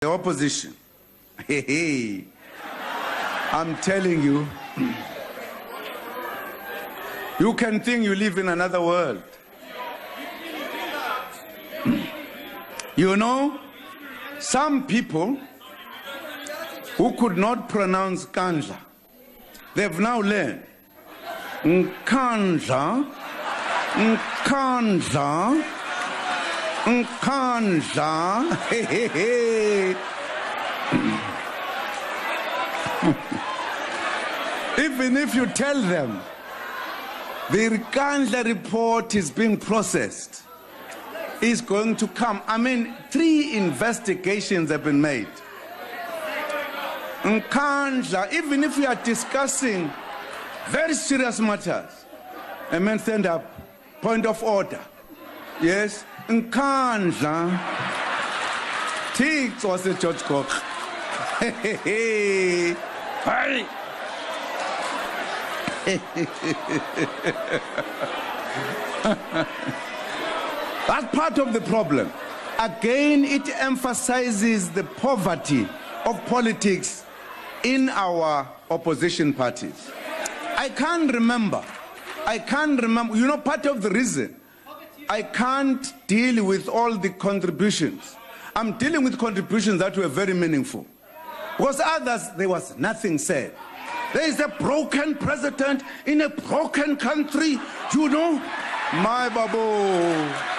The opposition. Hey, hey. I'm telling you, you can think you live in another world. You know, some people who could not pronounce Kandla, they've now learned Nkandla, Nkandla, Nkandla. Hey, hey, hey. Even if you tell them the Nkandla report is being processed, is going to come. I mean, 3 investigations have been made. Nkandla, even if we are discussing very serious matters, a man stand up, point of order. Yes, Nkandla. Tix was a George Cook. Hey. That's part of the problem. Again, it emphasizes the poverty of politics in our opposition parties. I can't remember. You know, part of the reason I can't deal with all the contributions. I'm dealing with contributions that were very meaningful. Because others, there was nothing said. There is a broken president in a broken country, you know. My babu.